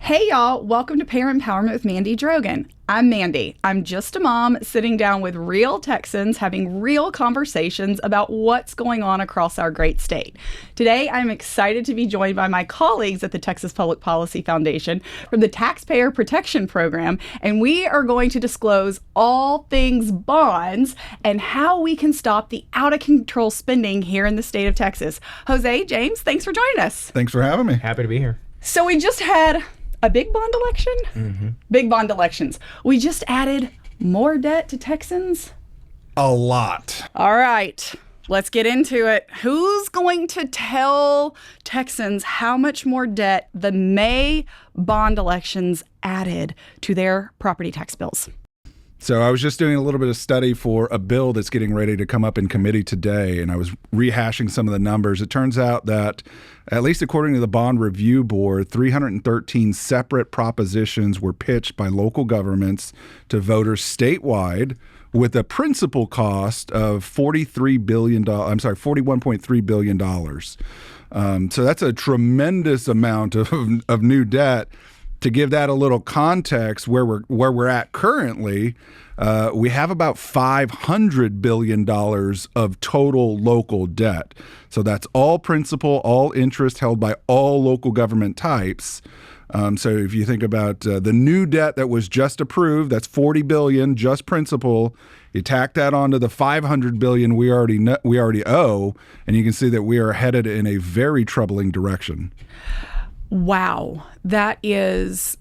Hey y'all, welcome to Parent Empowerment with Mandy Drogin. I'm Mandy. I'm just a mom sitting down with real Texans having real conversations about what's going on across our great state. Today, I'm excited to be joined by my colleagues at the Texas Public Policy Foundation from the Taxpayer Protection Program, and we are going to disclose all things bonds and how we can stop the out-of-control spending here in the state of Texas. Jose, James, thanks for joining us. Thanks for having me. Happy to be here. So we just had a big bond election? Mm-hmm. Big bond elections. We just added more debt to Texans? A lot. All right, let's get into it. Who's going to tell Texans how much more debt the May bond elections added to their property tax bills? So I was just doing a little bit of study for a bill that's getting ready to come up in committee today, and I was rehashing some of the numbers. It turns out that, at least according to the Bond Review Board, 313 separate propositions were pitched by local governments to voters statewide with a principal cost of $41.3 billion. So that's a tremendous amount of new debt. To give that a little context, where we're at currently, we have about $500 billion of total local debt. So that's all principal, all interest held by all local government types. So if you think about the new debt that was just approved, that's $40 billion, just principal. You tack that onto the $500 billion we already owe, and you can see that we are headed in a very troubling direction. Wow, that is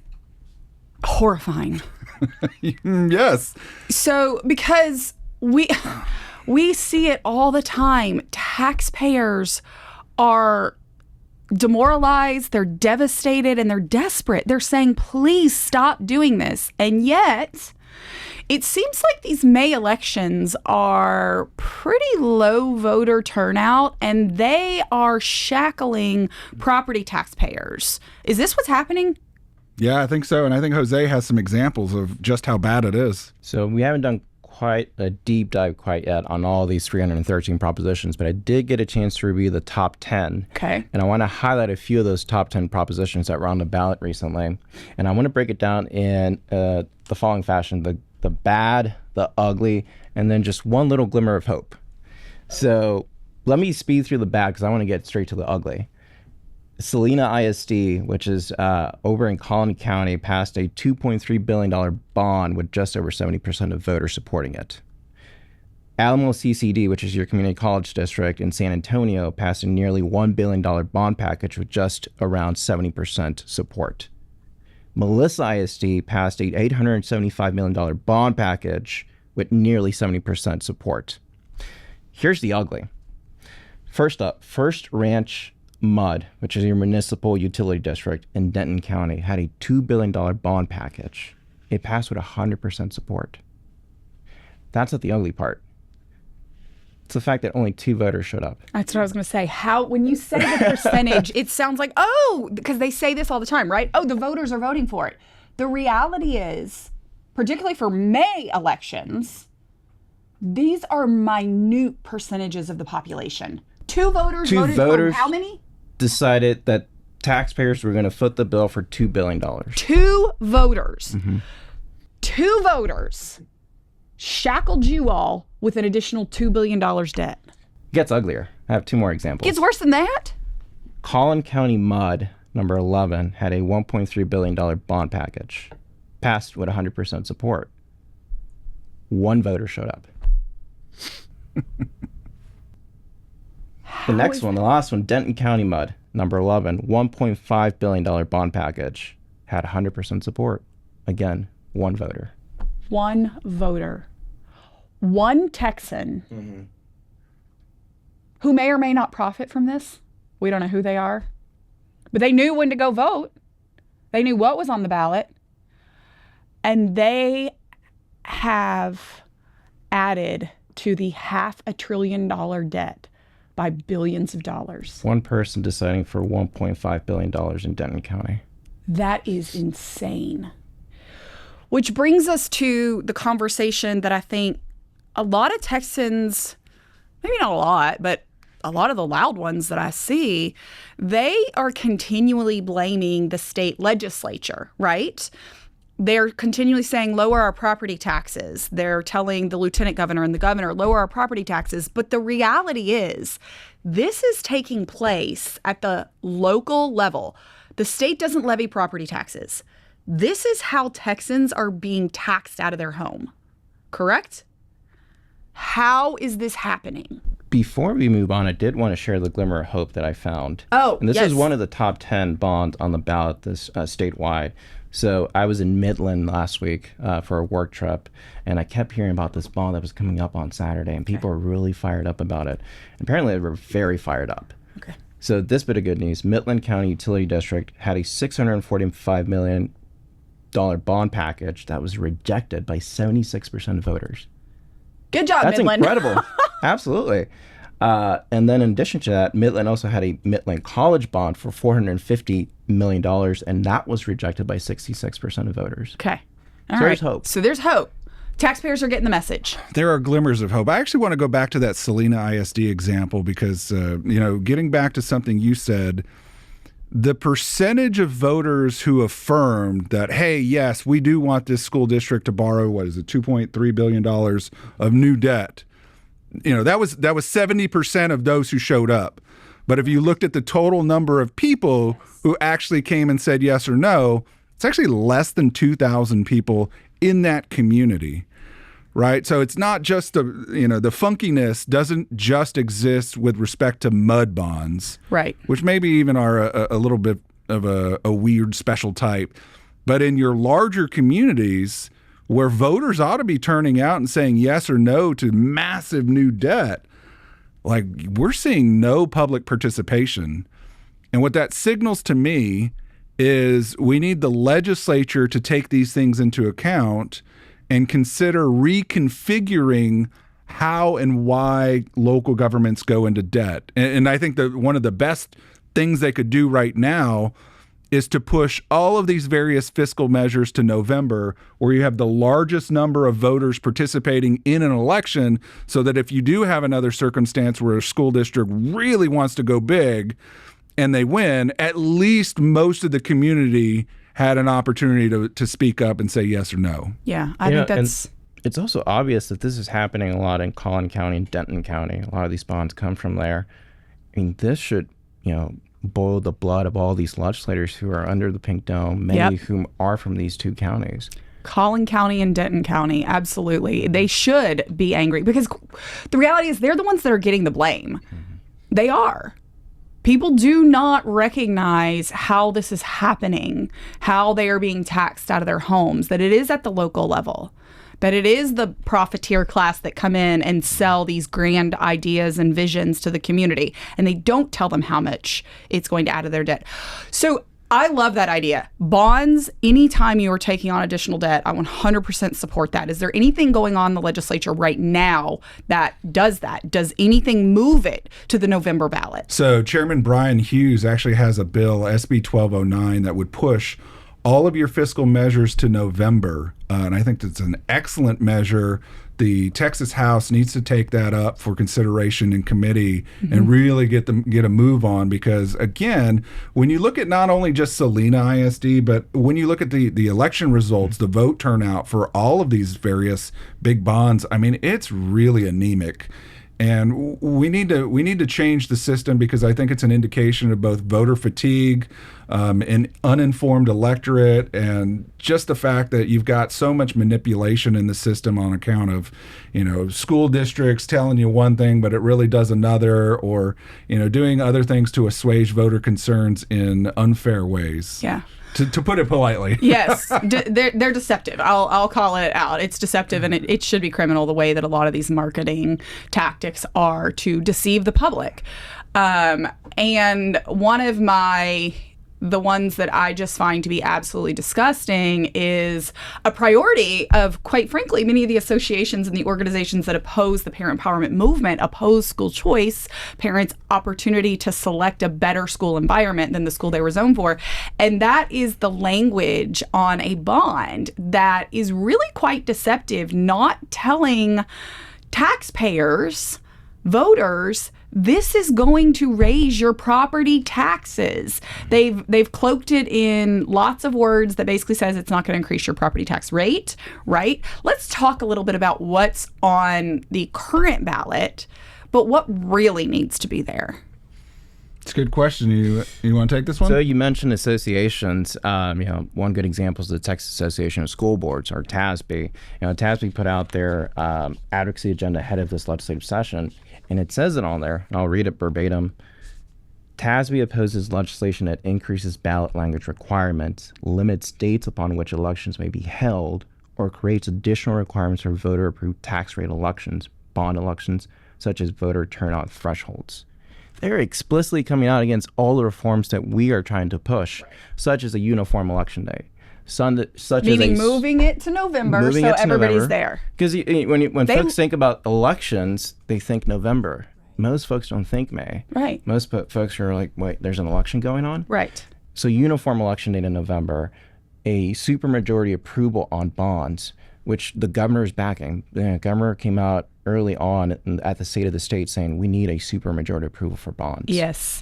horrifying. Yes. So, because we see it all the time, taxpayers are demoralized, they're devastated, and they're desperate. They're saying, please stop doing this. And yet, it seems like these May elections are pretty low voter turnout, and they are shackling property taxpayers. Is this what's happening? Yeah, I think so. And I think Jose has some examples of just how bad it is. So we haven't done quite a deep dive quite yet on all these 313 propositions, but I did get a chance to review the top 10. Okay. And I want to highlight a few of those top 10 propositions that were on the ballot recently. And I want to break it down in the following fashion: the bad, the ugly, and then just one little glimmer of hope. So let me speed through the bad because I want to get straight to the ugly. Salina ISD, which is over in Colony County, passed a $2.3 billion bond with just over 70% of voters supporting it. Alamo CCD, which is your community college district in San Antonio, passed a nearly $1 billion bond package with just around 70% support. Melissa ISD passed a $875 million bond package with nearly 70% support. Here's the ugly. First up, First Ranch MUD, which is your municipal utility district in Denton County, had a $2 billion bond package. It passed with 100% support. That's not the ugly part. It's the fact that only 2 voters showed up. That's what I was going to say. When you say the percentage, it sounds like, because they say this all the time, right? Oh, the voters are voting for it. The reality is, particularly for May elections, these are minute percentages of the population. 2 voters voted for how many? Decided that taxpayers were going to foot the bill for $2 billion. 2 voters. Mm-hmm. 2 voters shackled you all with an additional $2 billion debt. It gets uglier. I have 2 more examples. It's worse than that? Collin County MUD, number 11, had a $1.3 billion bond package. Passed with 100% support. 1 voter showed up. The next one, the last one, Denton County MUD, number 11, $1.5 billion bond package, had 100% support. Again, 1 voter. 1 voter. 1 Texan who may or may not profit from this. We don't know who they are. But they knew when to go vote. They knew what was on the ballot. And they have added to the $500 billion debt by billions of dollars. 1 person deciding for $1.5 billion in Denton County. That is insane. Which brings us to the conversation that I think a lot of Texans, maybe not a lot, but a lot of the loud ones that I see, they are continually blaming the state legislature, right? They're continually saying, lower our property taxes. They're telling the lieutenant governor and the governor, lower our property taxes. But the reality is, this is taking place at the local level. The state doesn't levy property taxes. This is how Texans are being taxed out of their home. Correct? How is this happening? Before we move on, I did want to share the glimmer of hope that I found. Oh, and this yes. is one of the top 10 bonds on the ballot this statewide. So I was in Midland last week for a work trip, and I kept hearing about this bond that was coming up on Saturday, and people were really fired up about it. Apparently, they were very fired up. Okay. So this bit of good news: Midland County Utility District had a $645 million bond package that was rejected by 76% of voters. Good job, That's Midland. incredible. Absolutely. And then in addition to that, Midland also had a Midland College bond for $450 million, and that was rejected by 66% of voters. Okay. All So right. there's hope. So there's hope. Taxpayers are getting the message. There are glimmers of hope. I actually want to go back to that Salina ISD example because, getting back to something you said, the percentage of voters who affirmed that, hey, yes, we do want this school district to borrow, $2.3 billion of new debt. That was 70% of those who showed up. But if you looked at the total number of people who actually came and said yes or no, it's actually less than 2,000 people in that community, right? So it's not just the funkiness doesn't just exist with respect to mud bonds, Right. which maybe even are a little bit of a weird special type. But in your larger communities where voters ought to be turning out and saying yes or no to massive new debt, like we're seeing no public participation. And what that signals to me is we need the legislature to take these things into account and consider reconfiguring how and why local governments go into debt. And I think that one of the best things they could do right now is to push all of these various fiscal measures to November, where you have the largest number of voters participating in an election, so that if you do have another circumstance where a school district really wants to go big and they win, at least most of the community had an opportunity to speak up and say yes or no. Yeah, I think that's... It's also obvious that this is happening a lot in Collin County and Denton County. A lot of these bonds come from there. I mean, this should, boil the blood of all these legislators who are under the pink dome, many of whom are from these two counties. Collin County and Denton County, absolutely. They should be angry because the reality is they're the ones that are getting the blame. Mm-hmm. They are. People do not recognize how this is happening, how they are being taxed out of their homes, that it is at the local level, that it is the profiteer class that come in and sell these grand ideas and visions to the community, and they don't tell them how much it's going to add to their debt. So I love that idea. Bonds, anytime you are taking on additional debt, I 100% support that. Is there anything going on in the legislature right now that does that? Does anything move it to the November ballot? So Chairman Brian Hughes actually has a bill, SB 1209, that would push all of your fiscal measures to November. And I think that's an excellent measure. The Texas House needs to take that up for consideration in committee and really get a move on, because again, when you look at not only just Salina ISD, but when you look at the election results, the vote turnout for all of these various big bonds, I mean, it's really anemic. And we need to change the system, because I think it's an indication of both voter fatigue, an uninformed electorate, and just the fact that you've got so much manipulation in the system on account of, school districts telling you one thing, but it really does another, or, doing other things to assuage voter concerns in unfair ways. Yeah. To put it politely. Yes, they're deceptive. I'll call it out. It's deceptive, and it should be criminal the way that a lot of these marketing tactics are to deceive the public. And one of the ones that I just find to be absolutely disgusting is a priority of, quite frankly, many of the associations and the organizations that oppose the parent empowerment movement, oppose school choice, parents' opportunity to select a better school environment than the school they were zoned for. And that is the language on a bond that is really quite deceptive, not telling taxpayers, voters, this is going to raise your property taxes. They've cloaked it in lots of words that basically says it's not going to increase your property tax rate, right? Let's talk a little bit about what's on the current ballot, but what really needs to be there. It's a good question. You want to take this one? So you mentioned associations. One good example is the Texas Association of School Boards, or TASB. TASB put out their advocacy agenda ahead of this legislative session, and it says it on there, and I'll read it verbatim. TASB opposes legislation that increases ballot language requirements, limits dates upon which elections may be held, or creates additional requirements for voter-approved tax rate elections, bond elections, such as voter turnout thresholds. They're explicitly coming out against all the reforms that we are trying to push, such as a uniform election day. Meaning moving it to November so everybody's there. Because when folks think about elections, they think November. Most folks don't think May. Right. Most folks are like, wait, there's an election going on? Right. So uniform election date in November, a supermajority approval on bonds, which the governor is backing. The governor came out early on at the state of the state saying we need a supermajority approval for bonds. Yes.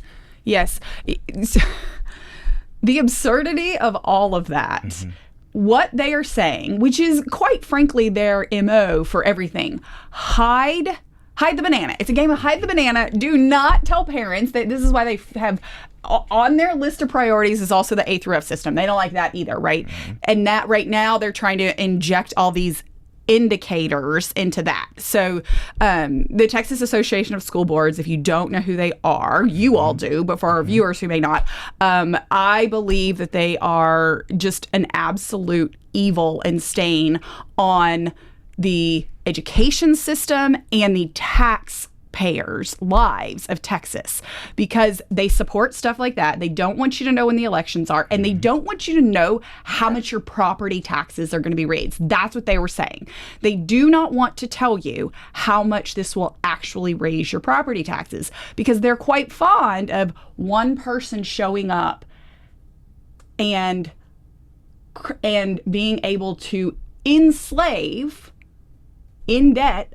The absurdity of all of that, what they are saying, which is quite frankly their MO for everything, hide the banana. It's a game of hide the banana. Do not tell parents that this is why they have on their list of priorities is also the A through F system. They don't like that either, right? And that right now they're trying to inject all these indicators into that. So the Texas Association of School Boards, if you don't know who they are, you all do, but for our viewers who may not, I believe that they are just an absolute evil and stain on the education system and the taxpayers' lives of Texas, because they support stuff like that. They don't want you to know when the elections are, and they don't want you to know how much your property taxes are going to be raised. That's what they were saying. They do not want to tell you how much this will actually raise your property taxes, because they're quite fond of one person showing up and being able to enslave in debt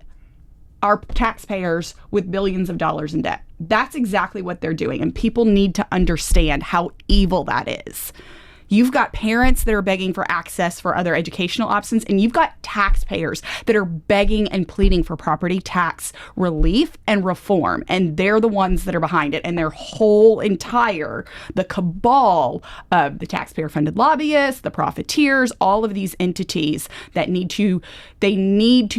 our taxpayers with billions of dollars in debt. That's exactly what they're doing. And people need to understand how evil that is. You've got parents that are begging for access for other educational options, and you've got taxpayers that are begging and pleading for property tax relief and reform. And they're the ones that are behind it. And their whole the cabal of the taxpayer-funded lobbyists, the profiteers, all of these entities that need to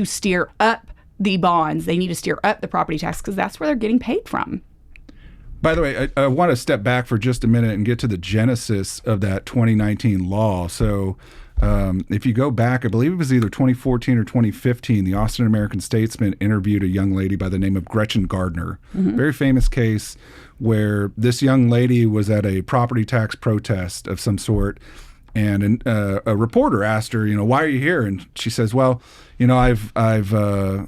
steer up the bonds. They need to steer up the property tax because that's where they're getting paid from. By the way, I want to step back for just a minute and get to the genesis of that 2019 law. So if you go back, I believe it was either 2014 or 2015, the Austin American-Statesman interviewed a young lady by the name of Gretchen Gardner. Very famous case where this young lady was at a property tax protest of some sort. And a reporter asked her, why are you here? And she says, well, the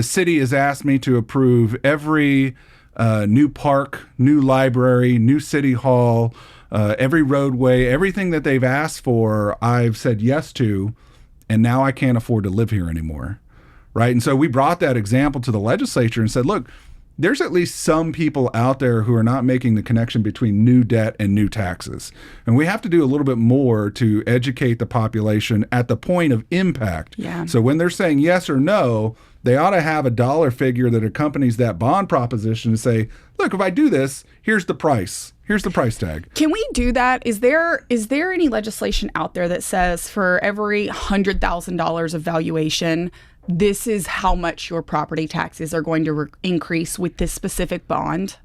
city has asked me to approve every new park, new library, new city hall, every roadway, everything that they've asked for, I've said yes to, and now I can't afford to live here anymore, right? And so we brought that example to the legislature and said, look, there's at least some people out there who are not making the connection between new debt and new taxes. And we have to do a little bit more to educate the population at the point of impact. Yeah. So when they're saying yes or no, they ought to have a dollar figure that accompanies that bond proposition to say, look, if I do this, here's the price. Here's the price tag. Can we do that? Is there any legislation out there that says for every $100,000 of valuation, this is how much your property taxes are going to increase with this specific bond?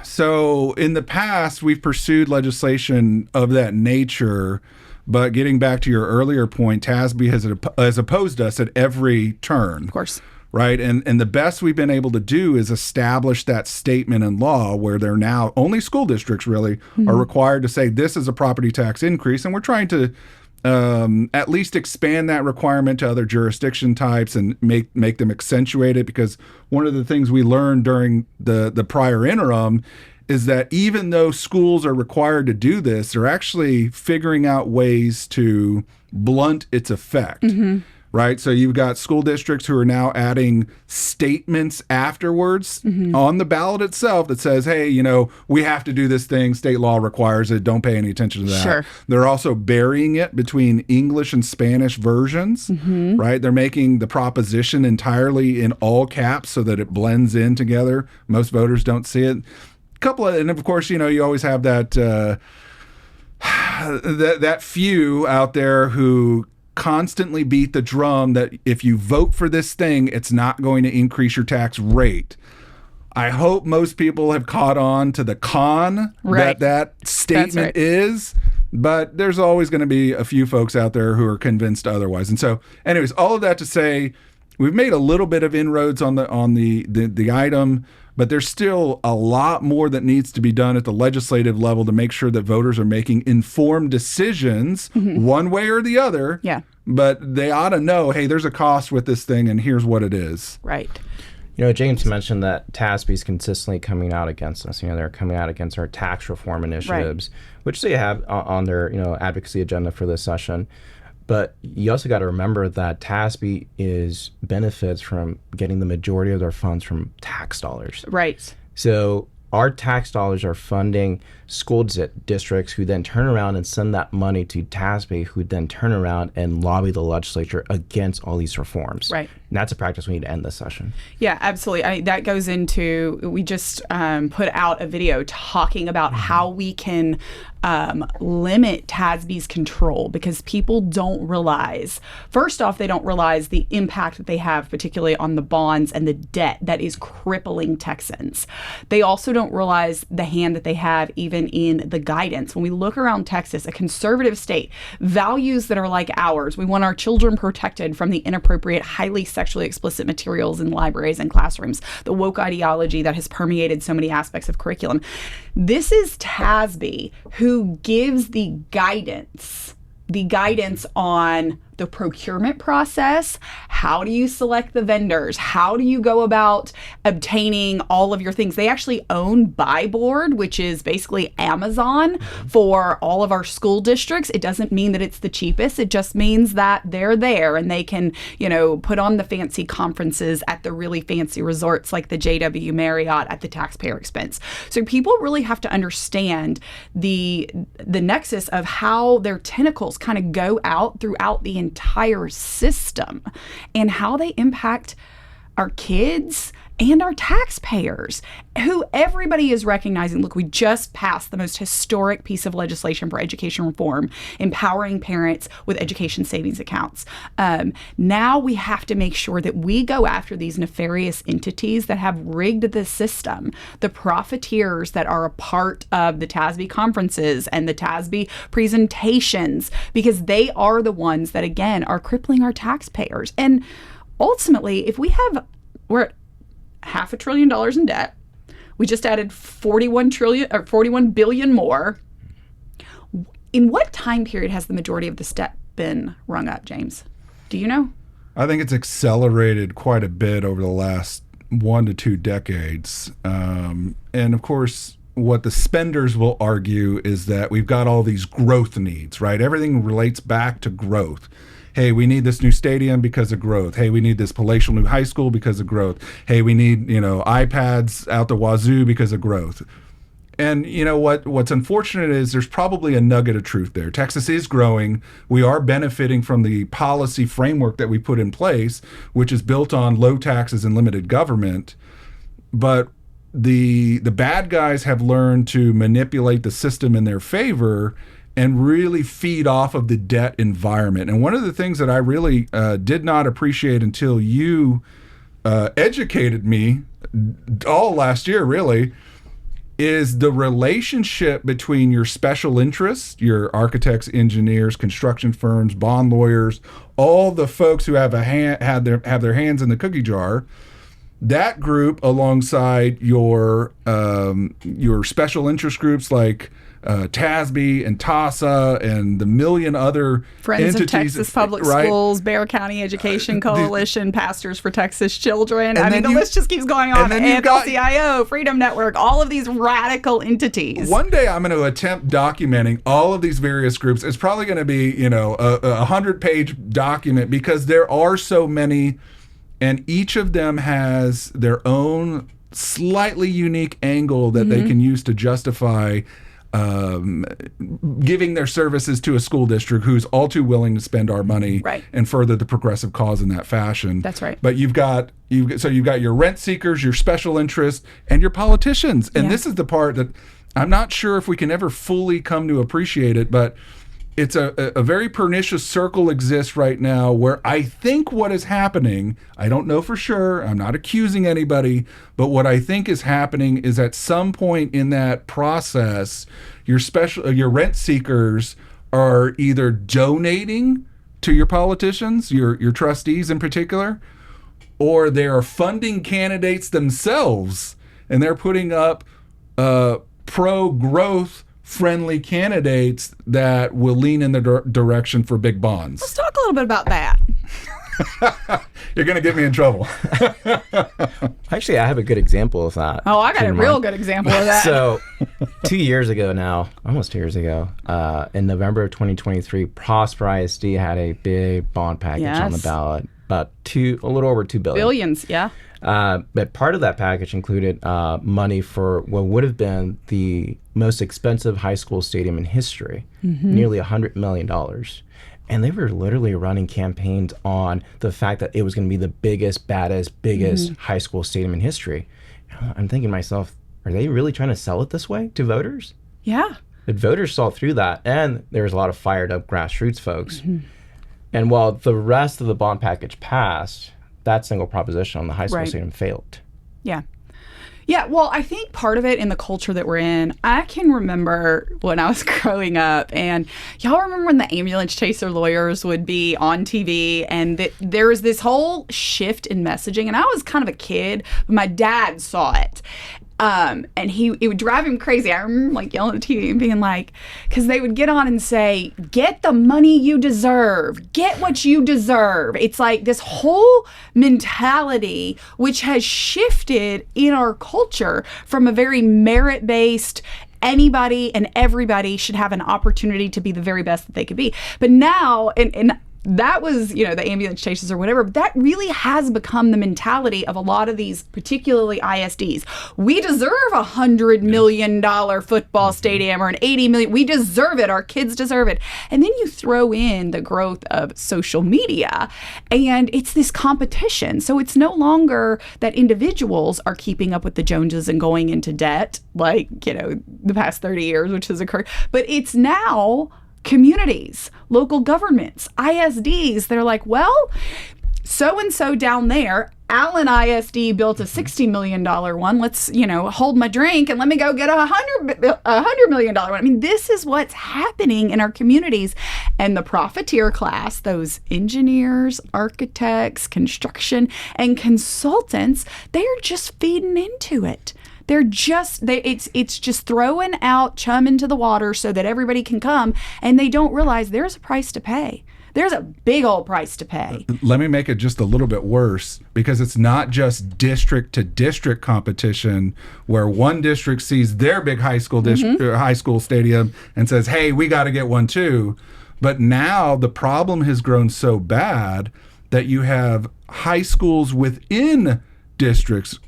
So in the past, we've pursued legislation of that nature. But getting back to your earlier point, TASB has opposed us at every turn. Of course. Right. And the best we've been able to do is establish that statement in law where they're now only school districts really are required to say this is a property tax increase. And we're trying to at least expand that requirement to other jurisdiction types and make them accentuate it, because one of the things we learned during the prior interim is that even though schools are required to do this, they're actually figuring out ways to blunt its effect. right? So you've got school districts who are now adding statements afterwards on the ballot itself that says, hey, we have to do this thing. State law requires it. Don't pay any attention to that. Sure. They're also burying it between English and Spanish versions, right? They're making the proposition entirely in all caps so that it blends in together. Most voters don't see it. And of course, you always have that that few out there who constantly beat the drum that if you vote for this thing, it's not going to increase your tax rate. I hope most people have caught on to the con that statement is, but there's always going to be a few folks out there who are convinced otherwise. And so, anyways, all of that to say, we've made a little bit of inroads on the item, but there's still a lot more that needs to be done at the legislative level to make sure that voters are making informed decisions one way or the other. Yeah. But they ought to know, hey, there's a cost with this thing, and here's what it is. Right. James mentioned that TASB is consistently coming out against us. They're coming out against our tax reform initiatives, which they have on their advocacy agenda for this session. But you also got to remember that TASB benefits from getting the majority of their funds from tax dollars. Right. So our tax dollars are funding school districts who then turn around and send that money to TASB, who then turn around and lobby the legislature against all these reforms. Right. And that's a practice we need to end this session. Yeah, absolutely. That goes into, we just put out a video talking about how we can limit TASB's control, because people don't realize, first off, they don't realize the impact that they have, particularly on the bonds and the debt that is crippling Texans. They also don't realize the hand that they have even in the guidance. When we look around Texas, a conservative state, values that are like ours, we want our children protected from the inappropriate, highly sexually explicit materials in libraries and classrooms, the woke ideology that has permeated so many aspects of curriculum. This is TASB who gives the guidance on the procurement process. How do you select the vendors? How do you go about obtaining all of your things? They actually own Buy Board, which is basically Amazon for all of our school districts. It doesn't mean that it's the cheapest. It just means that they're there and they can, put on the fancy conferences at the really fancy resorts like the JW Marriott at the taxpayer expense. So people really have to understand the nexus of how their tentacles kind of go out throughout the entire system and how they impact our kids and our taxpayers, who everybody is recognizing. Look, we just passed the most historic piece of legislation for education reform, empowering parents with education savings accounts. Now we have to make sure that we go after these nefarious entities that have rigged the system, the profiteers that are a part of the TASB conferences and the TASB presentations, because they are the ones that, again, are crippling our taxpayers. And ultimately, if we're at $500 billion in debt. We just added 41 billion more. In what time period has the majority of this debt been rung up, James? Do you know? I think it's accelerated quite a bit over the last 1 to 2 decades. And of course, what the spenders will argue is that we've got all these growth needs, right? Everything relates back to growth. Hey, we need this new stadium because of growth. Hey, we need this palatial new high school because of growth. Hey, we need, iPads out the wazoo because of growth. And what's unfortunate is there's probably a nugget of truth there. Texas is growing. We are benefiting from the policy framework that we put in place, which is built on low taxes and limited government. But the bad guys have learned to manipulate the system in their favor and really feed off of the debt environment. And one of the things that I really did not appreciate until you educated me all last year, really, is the relationship between your special interests, your architects, engineers, construction firms, bond lawyers, all the folks who have have their hands in the cookie jar. That group, alongside your special interest groups like TASB and TASA and the million other Friends of entities, Texas Public right? Schools, Bear County Education Coalition, Pastors for Texas Children. I mean, the list just keeps going on. And LCIO, Freedom Network, all of these radical entities. One day I'm going to attempt documenting all of these various groups. It's probably going to be, a 100-page document because there are so many, and each of them has their own slightly unique angle that they can use to justify giving their services to a school district who's all too willing to spend our money and further the progressive cause in that fashion. That's right. But you've got your rent seekers, your special interests, and your politicians. And this is the part that I'm not sure if we can ever fully come to appreciate it, but it's a very pernicious circle exists right now where I think what is happening, I don't know for sure, I'm not accusing anybody, but what I think is happening is at some point in that process, your rent seekers are either donating to your politicians, your trustees in particular, or they are funding candidates themselves, and they're putting up pro-growth friendly candidates that will lean in the direction for big bonds. Let's talk a little bit about that. You're going to get me in trouble. Actually, I have a good example of that. Oh, I got a real good example of that. So 2 years ago now, almost 2 years ago, in November of 2023, Prosper ISD had a big bond package on the ballot, about a little over $2 billion. Billions, yeah. But part of that package included money for what would have been the most expensive high school stadium in history, nearly $100 million. And they were literally running campaigns on the fact that it was going to be the biggest, baddest, biggest high school stadium in history. I'm thinking to myself, are they really trying to sell it this way to voters? Yeah. But voters saw through that, and there was a lot of fired up grassroots folks. And while the rest of the bond package passed, that single proposition on the high school stadium failed. Yeah. Yeah, well, I think part of it in the culture that we're in, I can remember when I was growing up, and y'all remember when the ambulance chaser lawyers would be on TV, and there was this whole shift in messaging, and I was kind of a kid, but my dad saw it. And it would drive him crazy. I remember like yelling at the TV and being like, because they would get on and say, get the money you deserve, get what you deserve. It's like this whole mentality, which has shifted in our culture from a very merit-based, anybody and everybody should have an opportunity to be the very best that they could be. But now, and that was, the ambulance chasers or whatever, but that really has become the mentality of a lot of these, particularly ISDs. We deserve $100 million football stadium or an $80 million. We deserve it. Our kids deserve it. And then you throw in the growth of social media, and it's this competition. So it's no longer that individuals are keeping up with the Joneses and going into debt, like, the past 30 years, which has occurred. But it's now communities, local governments, ISDs. They're like, well, so-and-so down there, Allen ISD built a $60 million one. Let's, hold my drink and let me go get a $100 million one. I mean, this is what's happening in our communities. And the profiteer class, those engineers, architects, construction, and consultants, they're just feeding into it. It's just throwing out chum into the water so that everybody can come, and they don't realize there's a price to pay. There's a big old price to pay. Let me make it just a little bit worse, because it's not just district to district competition where one district sees their big high school high school stadium and says, hey, we got to get one too. But now the problem has grown so bad that you have high schools within districts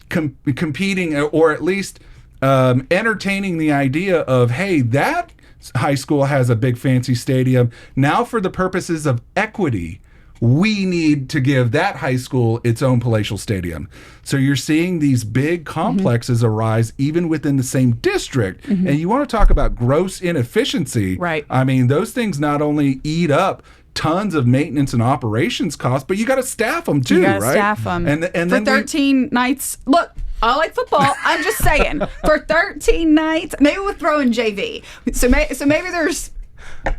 competing, or at least entertaining the idea of, hey, that high school has a big fancy stadium. Now, for the purposes of equity, we need to give that high school its own palatial stadium. So you're seeing these big complexes arise even within the same district. And you want to talk about gross inefficiency. Right. I mean, those things not only eat up tons of maintenance and operations costs, but you got to staff them too, right? You got to staff them. And for then 13 nights. Look, I like football. I'm just saying, for 13 nights, maybe we'll throw in JV. So maybe there's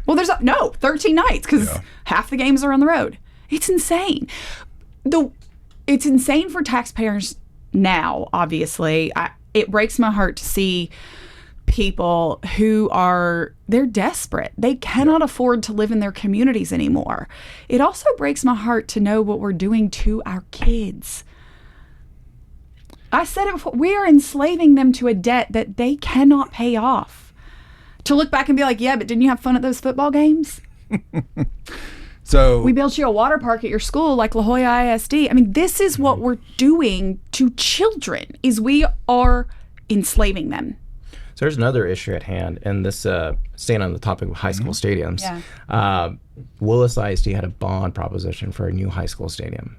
13 nights, because half the games are on the road. It's insane. It's insane for taxpayers now, obviously. It breaks my heart to see people who they're desperate. They cannot afford to live in their communities anymore. It also breaks my heart to know what we're doing to our kids. I said it before, we are enslaving them to a debt that they cannot pay off. To look back and be like, yeah, but didn't you have fun at those football games? So we built you a water park at your school like La Jolla ISD. I mean, this is what we're doing to children, is we are enslaving them. So there's another issue at hand, and this staying on the topic of high school stadiums. Yeah. Willis ISD had a bond proposition for a new high school stadium,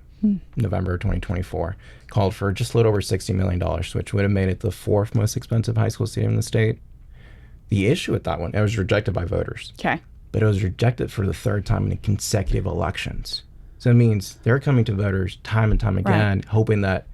November 2024, called for just a little over $60 million, which would have made it the fourth most expensive high school stadium in the state. The issue with that one, it was rejected by voters. Okay. But it was rejected for the third time in consecutive elections. So it means they're coming to voters time and time again, hoping that,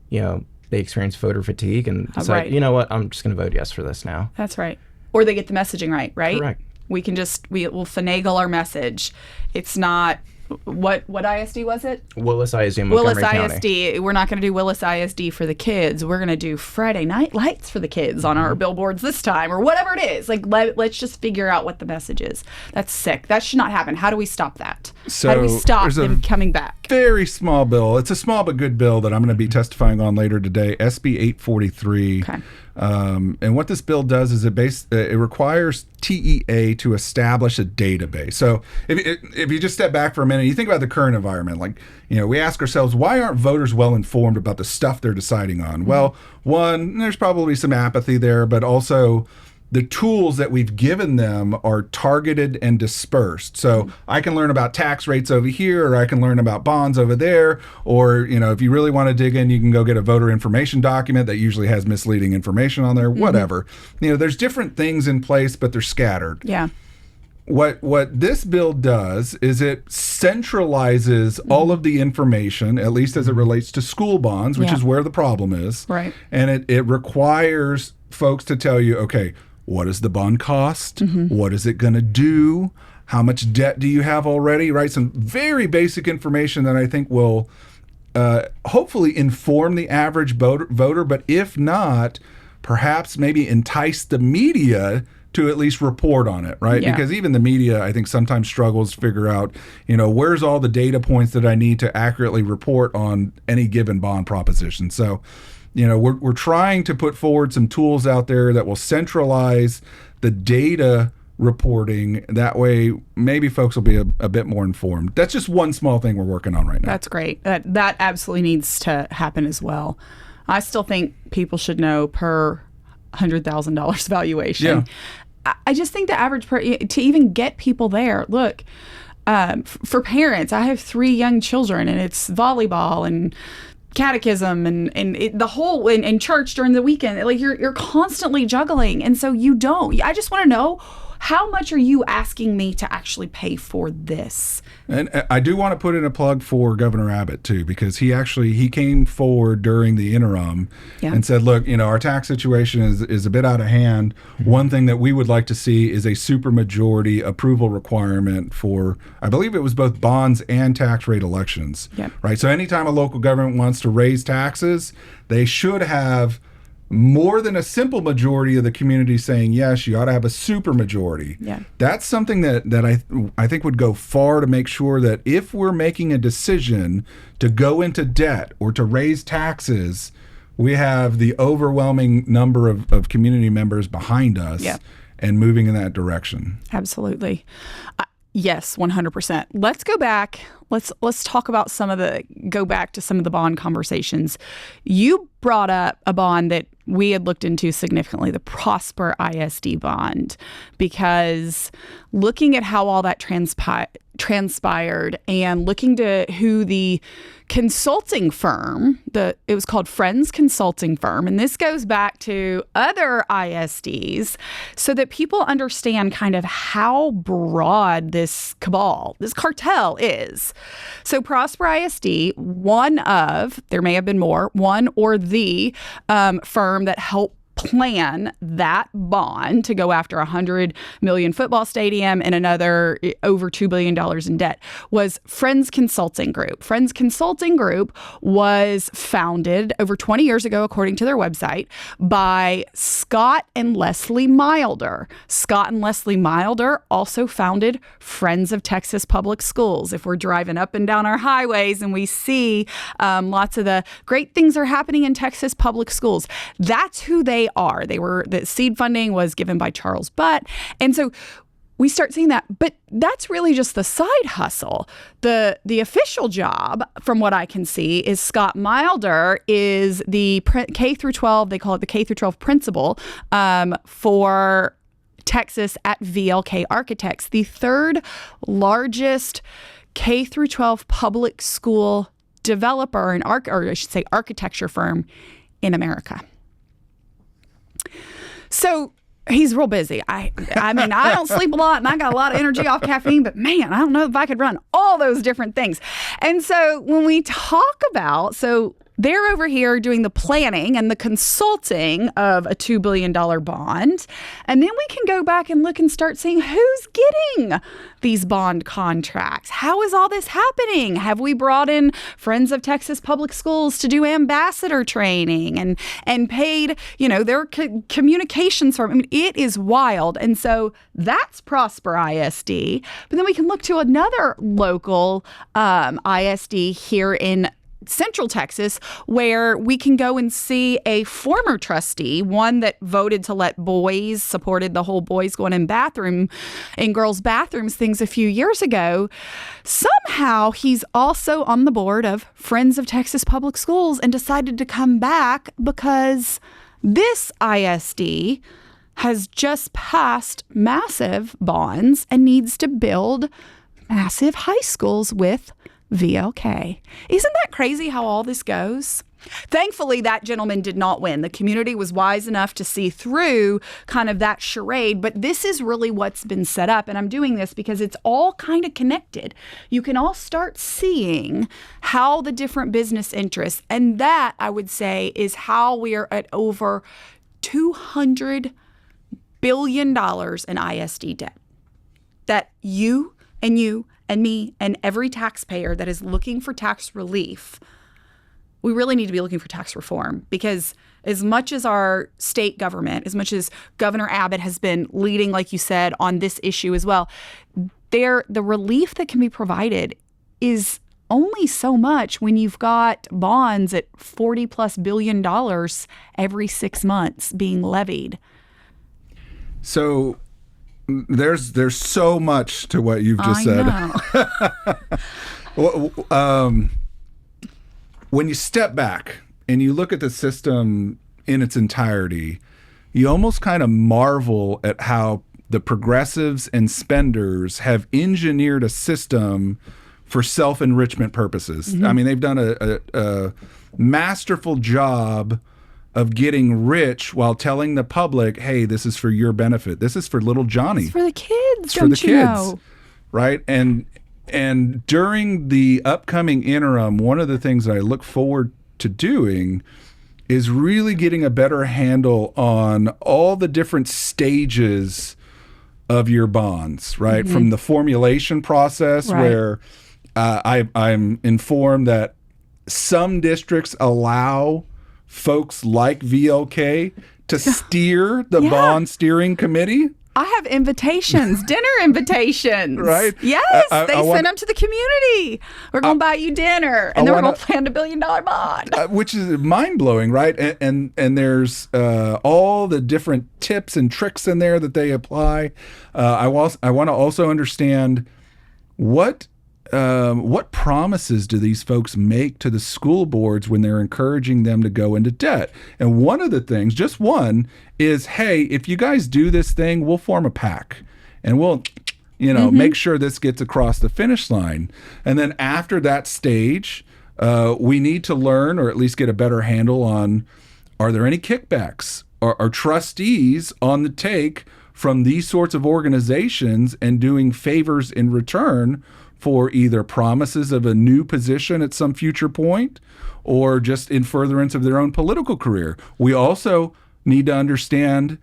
they experience voter fatigue and decide, you know what, I'm just going to vote yes for this now. That's right. Or they get the messaging right? Correct. We can we'll finagle our message. It's not, what ISD was it? Willis ISD in Montgomery County. ISD. We're not going to do Willis ISD for the kids. We're going to do Friday night lights for the kids on our billboards this time, or whatever it is. Like, let's just figure out what the message is. That's sick. That should not happen. How do we stop that? So how do we stop them coming back? Very small bill. It's a small but good bill that I'm going to be testifying on later today, SB 843. Okay. And what this bill does is it requires TEA to establish a database. So if you just step back for a minute, you think about the current environment. Like, we ask ourselves, why aren't voters well informed about the stuff they're deciding on? Well, one, there's probably some apathy there, but also the tools that we've given them are targeted and dispersed. So I can learn about tax rates over here, or I can learn about bonds over there. Or, if you really want to dig in, you can go get a voter information document that usually has misleading information on there, whatever. There's different things in place, but they're scattered. Yeah. What this bill does is it centralizes all of the information, at least as it relates to school bonds, which is where the problem is. Right. And it requires folks to tell you, okay, what does the bond cost? What is it going to do? How much debt do you have already? Right? Some very basic information that I think will hopefully inform the average voter, but if not, perhaps maybe entice the media to at least report on it, right? Yeah. Because even the media, I think, sometimes struggles to figure out, where's all the data points that I need to accurately report on any given bond proposition. So, we're trying to put forward some tools out there that will centralize the data reporting. That way, maybe folks will be a bit more informed. That's just one small thing we're working on right now. That's great. That absolutely needs to happen as well. I still think people should know per $100,000 valuation. Yeah. I just think the average to even get people there. Look, for parents, I have 3 young children, and it's volleyball and catechism and the whole in church during the weekend. Like, you're constantly juggling, and so you don't. I just want to know, how much are you asking me to actually pay for this? And I do want to put in a plug for Governor Abbott too, because he came forward during the interim and said, look, our tax situation is a bit out of hand. One thing that we would like to see is a supermajority approval requirement for, I believe it was both bonds and tax rate elections. Yep. Right. So anytime a local government wants to raise taxes, they should have more than a simple majority of the community saying yes. You ought to have a super majority. Yeah. That's something that I think would go far to make sure that if we're making a decision to go into debt or to raise taxes, we have the overwhelming number of community members behind us and moving in that direction. Absolutely. Yes, 100%. Let's go back. Let's talk about go back to some of the bond conversations. You brought up a bond that we had looked into significantly, the Prosper ISD bond, because looking at how all that transpired and looking to who the consulting firm, it was called Friends Consulting Firm, and this goes back to other ISDs so that people understand kind of how broad this cartel is. So Prosper ISD, there may have been more, one or the firm that helped plan that bond to go after $100 million football stadium and another over $2 billion in debt was Friends Consulting Group. Friends Consulting Group was founded over 20 years ago, according to their website, by Scott and Leslie Milder. Scott and Leslie Milder also founded Friends of Texas Public Schools. If we're driving up and down our highways and we see lots of the great things are happening in Texas public schools, that's who they are. The seed funding was given by Charles Butt. And so we start seeing that, but that's really just the side hustle. The official job, from what I can see, is Scott Milder is the K through 12, they call it the K through 12 principal for Texas at VLK Architects, the third largest K through 12 public school developer or I should say architecture firm in America. So he's real busy. I mean, I don't sleep a lot and I got a lot of energy off caffeine, but man, I don't know if I could run all those different things. And so when we talk about, they're over here doing the planning and the consulting of a $2 billion bond. And then we can go back and look and start seeing who's getting these bond contracts. How is all this happening? Have we brought in Friends of Texas Public Schools to do ambassador training and paid, their communications firm? I mean, it is wild. And so that's Prosper ISD. But then we can look to another local ISD here in Central Texas, where we can go and see a former trustee, one that voted to let boys, supported the whole boys going in girls' bathrooms things a few years ago. Somehow he's also on the board of Friends of Texas Public Schools and decided to come back because this ISD has just passed massive bonds and needs to build massive high schools with VLK. Isn't that crazy how all this goes? Thankfully, that gentleman did not win. The community was wise enough to see through kind of that charade, but this is really what's been set up. And I'm doing this because it's all kind of connected. You can all start seeing how the different business interests, and that, I would say, is how we are at over $200 billion in ISD debt. That you and me and every taxpayer that is looking for tax relief, we really need to be looking for tax reform, because as much as our state government, as much as Governor Abbott has been leading, like you said, on this issue as well, the relief that can be provided is only so much when you've got bonds at $40+ billion every 6 months being levied. So there's so much to what you've just said. When you step back and you look at the system in its entirety, you almost kind of marvel at how the progressives and spenders have engineered a system for self-enrichment purposes. Mm-hmm. I mean, they've done a masterful job of getting rich while telling the public, hey, this is for your benefit. This is for little Johnny. It's for the kids, it's for the kids, right? And during the upcoming interim, one of the things that I look forward to doing is really getting a better handle on all the different stages of your bonds, right? Mm-hmm. From the formulation process, right, where I'm informed that some districts allow folks like VLK to steer the bond steering committee. I have invitations, dinner invitations. Right? Yes, they send them to the community. We're going to buy you dinner, and then we're going to plan $1 billion bond. Which is mind-blowing, right? And there's all the different tips and tricks in there that they apply. I want to also understand what promises do these folks make to the school boards when they're encouraging them to go into debt? And one of the things, just one, is, hey, if you guys do this thing, we'll form a PAC and we'll, make sure this gets across the finish line. And then after that stage, we need to learn, or at least get a better handle on, are there any kickbacks? Are trustees on the take from these sorts of organizations and doing favors in return for either promises of a new position at some future point or just in furtherance of their own political career? We also need to understand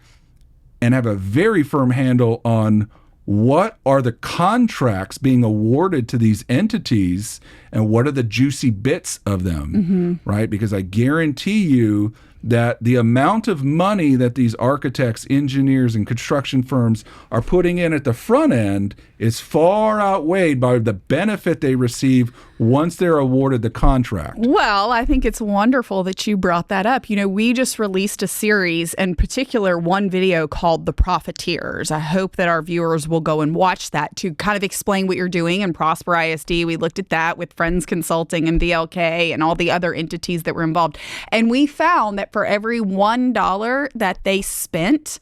and have a very firm handle on what are the contracts being awarded to these entities and what are the juicy bits of them, right? Because I guarantee you that the amount of money that these architects, engineers, and construction firms are putting in at the front end is far outweighed by the benefit they receive once they're awarded the contract. Well, I think it's wonderful that you brought that up. You know, we just released a series, in particular one video called The Profiteers. I hope that our viewers will go and watch that to kind of explain what you're doing in Prosper ISD. We looked at that with Friends Consulting and VLK and all the other entities that were involved. And we found that for every $1 that they spent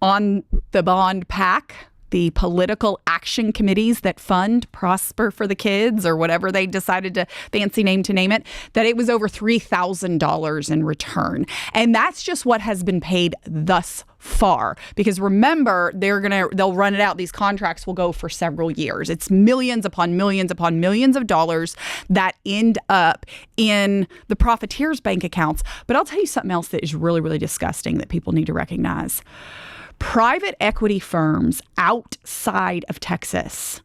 on the bond pack, the political action committees that fund Prosper for the Kids or whatever they decided to fancy name to name it, that it was over $3,000 in return. And that's just what has been paid thus far. Because remember, they'll run it out. These contracts will go for several years. It's millions upon millions upon millions of dollars that end up in the profiteers' bank accounts. But I'll tell you something else that is really, really disgusting that people need to recognize. Private equity firms outside of Texas,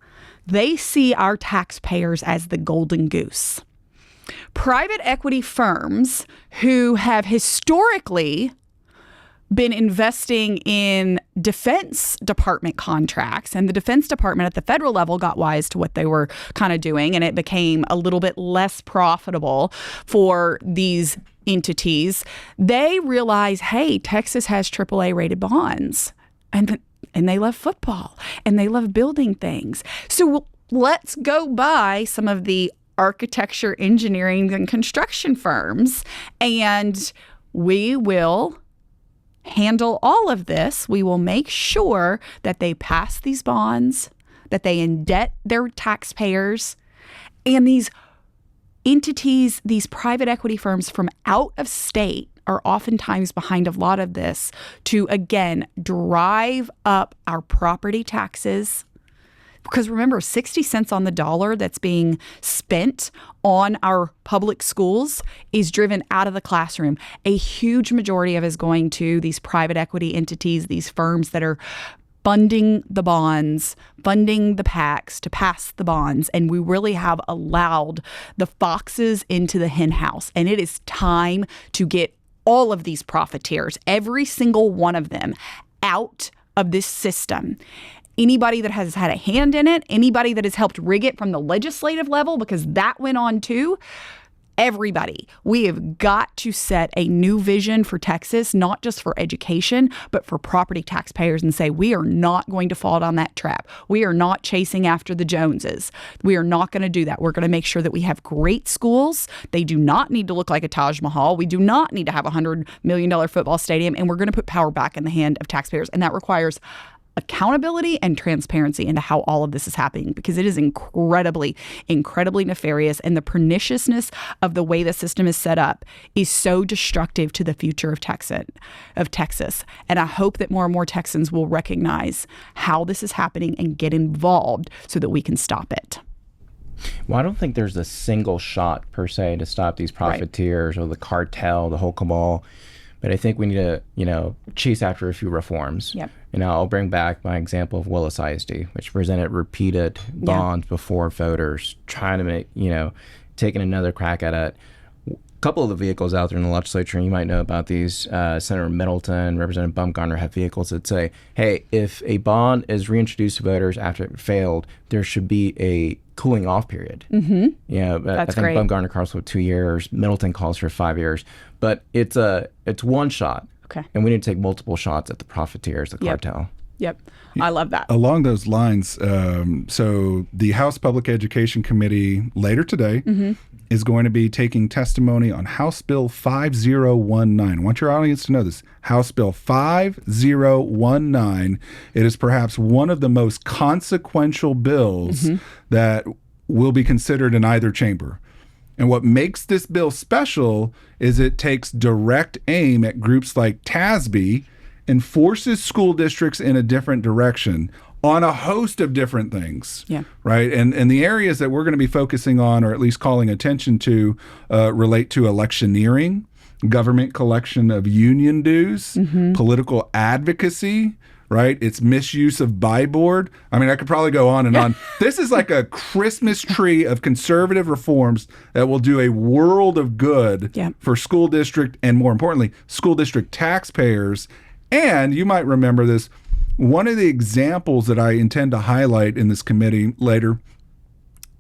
they see our taxpayers as the golden goose. Private equity firms who have historically been investing in Defense Department contracts, and the Defense Department at the federal level got wise to what they were kind of doing, and it became a little bit less profitable for these entities. They realize, hey, Texas has AAA rated bonds, and they love football, and they love building things. So let's go buy some of the architecture, engineering, and construction firms, and we will handle all of this. We will make sure that they pass these bonds, that they indebt their taxpayers, and these entities, these private equity firms from out of state are oftentimes behind a lot of this to, again, drive up our property taxes. Because remember, 60 cents on the dollar that's being spent on our public schools is driven out of the classroom. A huge majority of it is going to these private equity entities, these firms that are funding the bonds, funding the PACs to pass the bonds. And we really have allowed the foxes into the hen house. And it is time to get all of these profiteers, every single one of them, out of this system. Anybody that has had a hand in it, anybody that has helped rig it from the legislative level, because that went on too, everybody. We have got to set a new vision for Texas, not just for education, but for property taxpayers, and say we are not going to fall down that trap. We are not chasing after the Joneses. We are not going to do that. We're going to make sure that we have great schools. They do not need to look like a Taj Mahal. We do not need to have a $100 million football stadium, and we're going to put power back in the hand of taxpayers. And that requires accountability and transparency into how all of this is happening, because it is incredibly, incredibly nefarious, and the perniciousness of the way the system is set up is so destructive to the future of Texas. And I hope that more and more Texans will recognize how this is happening and get involved so that we can stop it. Well, I don't think there's a single shot per se to stop these profiteers or the cartel, the whole cabal. But I think we need to, chase after a few reforms. Yep. I'll bring back my example of Willis ISD, which presented repeated bonds before voters, trying to make, taking another crack at it. A couple of the vehicles out there in the legislature, and you might know about these, Senator Middleton, Representative Bumgarner have vehicles that say, hey, if a bond is reintroduced to voters after it failed, there should be a cooling off period. Mm-hmm. I think great. Bumgarner calls for 2 years, Middleton calls for 5 years, but it's one shot. Okay. And we need to take multiple shots at the profiteers, the cartel. Yep. I love that. Along those lines, so the House Public Education Committee later today is going to be taking testimony on House Bill 5019. I want your audience to know this. House Bill 5019. It is perhaps one of the most consequential bills that will be considered in either chamber. And what makes this bill special is it takes direct aim at groups like TASB and forces school districts in a different direction on a host of different things. Yeah. Right. And the areas that we're going to be focusing on, or at least calling attention to, relate to electioneering, government collection of union dues, political advocacy, right? It's misuse of buy board. I mean, I could probably go on and on. This is like a Christmas tree of conservative reforms that will do a world of good for school district and, more importantly, school district taxpayers. And you might remember this. One of the examples that I intend to highlight in this committee later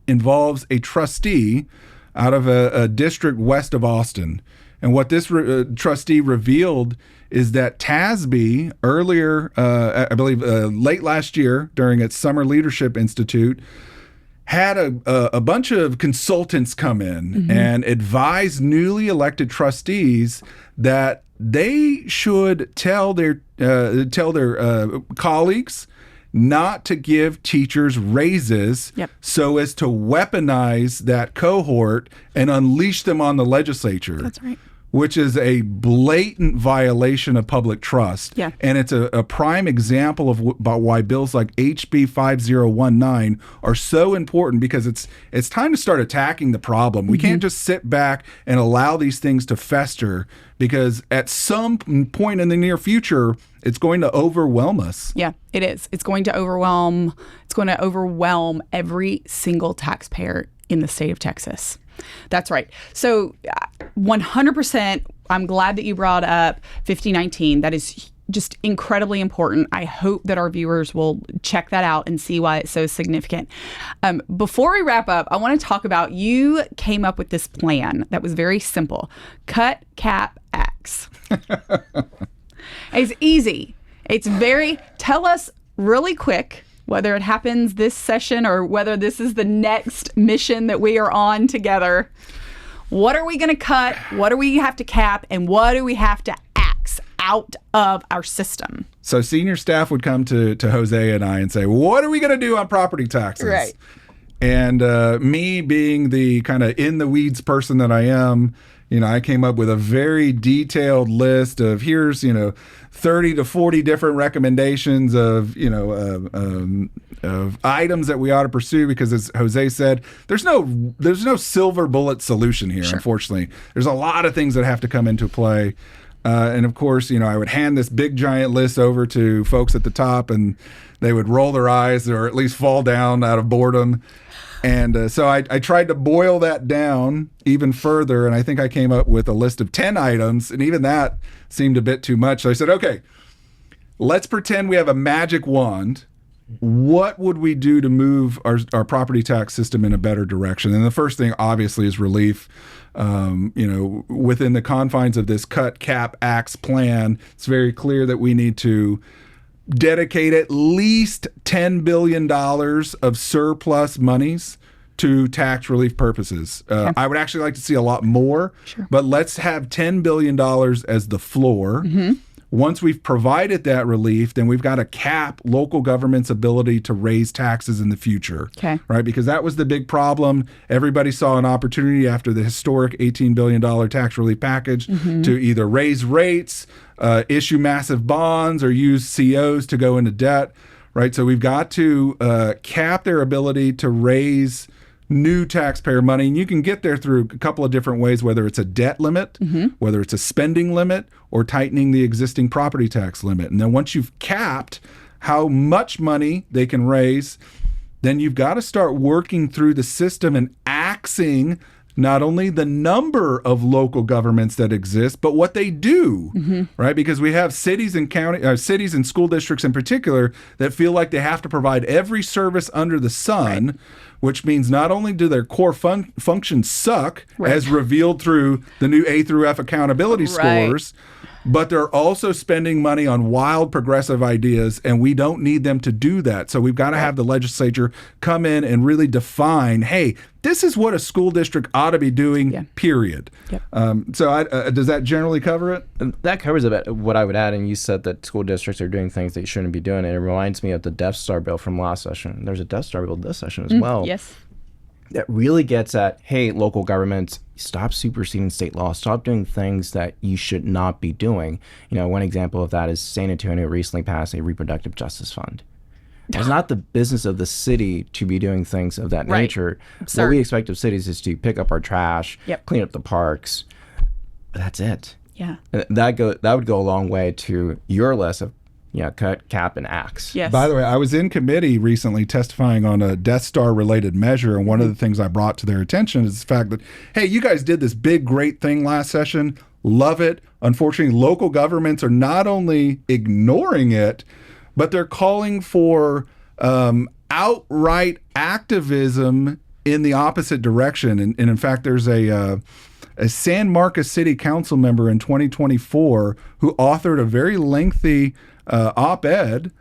involves a trustee out of a district west of Austin. And what this trustee revealed is that TASB earlier, I believe late last year during its Summer Leadership Institute, had a bunch of consultants come in and advise newly elected trustees that they should tell their colleagues not to give teachers raises so as to weaponize that cohort and unleash them on the legislature. That's right. Which is a blatant violation of public trust. Yeah. And it's a prime example of about why bills like HB 5019 are so important, because it's time to start attacking the problem. We can't just sit back and allow these things to fester, because at some point in the near future, it's going to overwhelm us. Yeah, it is. It's going to overwhelm every single taxpayer in the state of Texas. That's right. So 100%, I'm glad that you brought up 5019. That is just incredibly important. I hope that our viewers will check that out and see why it's so significant. Before we wrap up, I want to talk about, you came up with this plan that was very simple. Cut, cap, axe. It's easy. It's tell us really quick, whether it happens this session or whether this is the next mission that we are on together. What are we going to cut? What do we have to cap? And what do we have to axe out of our system? So senior staff would come to Jose and I and say, what are we going to do on property taxes? Right. And me being the kind of in the weeds person that I am, I came up with a very detailed list of here's, 30 to 40 different recommendations of, of items that we ought to pursue, because as Jose said, there's no silver bullet solution here, unfortunately. There's a lot of things that have to come into play. And of course, I would hand this big giant list over to folks at the top, and they would roll their eyes or at least fall down out of boredom. And so I tried to boil that down even further, and I think I came up with a list of 10 items, and even that seemed a bit too much. So I said, okay, let's pretend we have a magic wand. What would we do to move our property tax system in a better direction? And the first thing, obviously, is relief. Within the confines of this cut, cap, axe plan, it's very clear that we need to dedicate at least $10 billion of surplus monies to tax relief purposes. I would actually like to see a lot more, but let's have $10 billion as the floor. Once we've provided that relief, then we've got to cap local government's ability to raise taxes in the future, right? Because that was the big problem. Everybody saw an opportunity after the historic $18 billion tax relief package to either raise rates, issue massive bonds, or use COs to go into debt, right? So we've got to cap their ability to raise new taxpayer money. And you can get there through a couple of different ways, whether it's a debt limit, whether it's a spending limit, or tightening the existing property tax limit. And then once you've capped how much money they can raise, then you've got to start working through the system and axing not only the number of local governments that exist, but what they do, right? Because we have cities and cities and school districts in particular that feel like they have to provide every service under the sun, which means not only do their core functions suck, as revealed through the new A through F accountability scores, but they're also spending money on wild progressive ideas, and we don't need them to do that. So we've got to have the legislature come in and really define, hey, this is what a school district ought to be doing, period. So does that generally cover it? That covers it. What I would add, and you said that school districts are doing things they shouldn't be doing, and it reminds me of the Death Star bill from last session. There's a Death Star bill this session as well. Yes. That really gets at, hey, local governments, stop superseding state law. Stop doing things that you should not be doing. One example of that is San Antonio recently passed a reproductive justice fund. It's not the business of the city to be doing things of that nature. What we expect of cities is to pick up our trash, clean up the parks. That's it. Yeah. That would go a long way to your list of, cut, cap, and axe. Yes. By the way, I was in committee recently testifying on a Death Star related measure, and one of the things I brought to their attention is the fact that, hey, you guys did this big, great thing last session. Love it. Unfortunately, local governments are not only ignoring it, but they're calling for outright activism in the opposite direction. And in fact, there's a San Marcos City Council member in 2024 who authored a very lengthy op-ed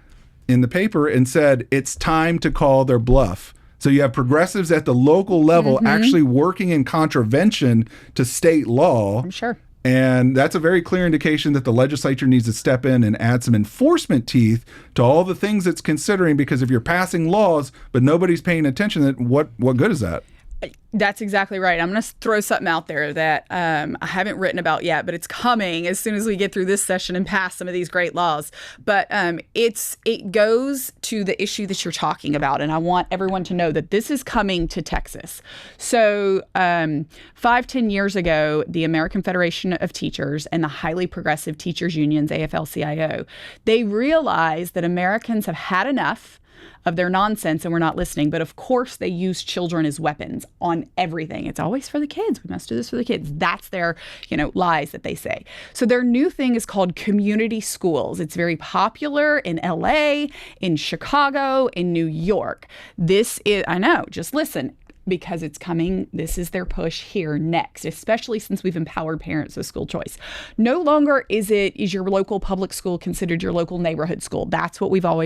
in the paper and said it's time to call their bluff. So you have progressives at the local level actually working in contravention to state law. I'm sure. And that's a very clear indication that the legislature needs to step in and add some enforcement teeth to all the things it's considering, because if you're passing laws but nobody's paying attention, then what good is that? That's exactly right. I'm going to throw something out there that I haven't written about yet, but it's coming as soon as we get through this session and pass some of these great laws. But it goes to the issue that you're talking about, and I want everyone to know that this is coming to Texas. So 5-10 years ago, the American Federation of Teachers and the highly progressive teachers unions, AFL-CIO, they realized that Americans have had enough of their nonsense and we're not listening. But of course, they use children as weapons on everything. It's always for the kids. We must do this for the kids. That's their, lies that they say. So their new thing is called community schools. It's very popular in LA, in Chicago, in New York. This is, I know, just listen, because it's coming. This is their push here next, especially since we've empowered parents with school choice. No longer is your local public school considered your local neighborhood school. That's what we've that's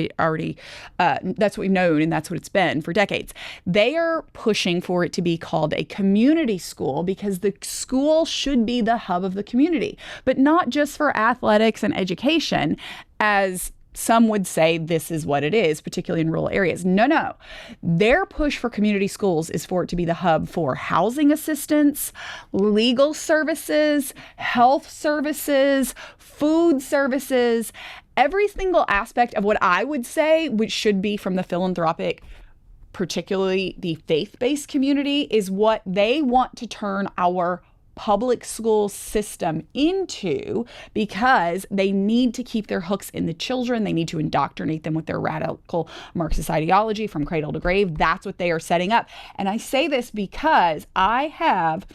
what we've known, and that's what it's been for decades. They are pushing for it to be called a community school because the school should be the hub of the community, but not just for athletics and education, as some would say this is what it is, particularly in rural areas. No. Their push for community schools is for it to be the hub for housing assistance, legal services, health services, food services, every single aspect of what I would say, which should be from the philanthropic, particularly the faith-based community, is what they want to turn our public school system into, because they need to keep their hooks in the children. They need to indoctrinate them with their radical Marxist ideology from cradle to grave. That's what they are setting up. And I say this because I have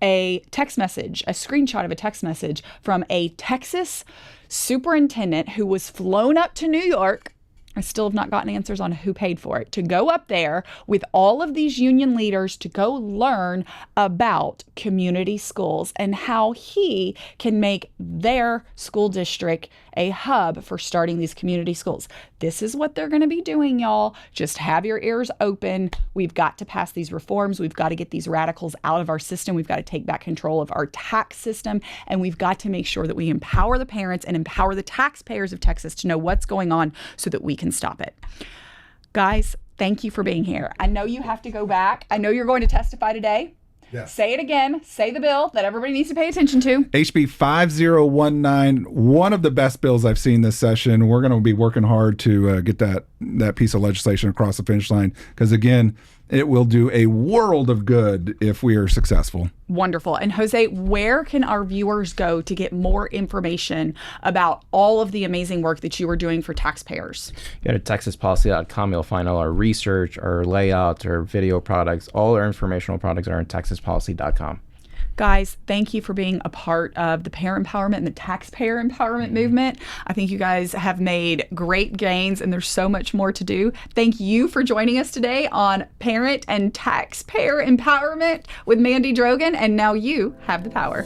a text message, a screenshot of a text message from a Texas superintendent who was flown up to New York. I still have not gotten answers on who paid for it, to go up there with all of these union leaders to go learn about community schools and how he can make their school district a hub for starting these community schools. This is what they're going to be doing, y'all. Just have your ears open. We've got to pass these reforms. We've got to get these radicals out of our system. We've got to take back control of our tax system. And we've got to make sure that we empower the parents and empower the taxpayers of Texas to know what's going on so that we can stop it. Guys, thank you for being here. I know you have to go back. I know you're going to testify today. Yes. Say it again. Say the bill that everybody needs to pay attention to. HB 5019, one of the best bills I've seen this session. We're going to be working hard to get that piece of legislation across the finish line, because, again, it will do a world of good if we are successful. Wonderful. And Jose, where can our viewers go to get more information about all of the amazing work that you are doing for taxpayers? Go to texaspolicy.com. You'll find all our research, our layouts, our video products. All our informational products are on texaspolicy.com. Guys, thank you for being a part of the parent empowerment and the taxpayer empowerment movement. I think you guys have made great gains, and there's so much more to do. Thank you for joining us today on Parent and Taxpayer Empowerment with Mandy Drogin, and now you have the power.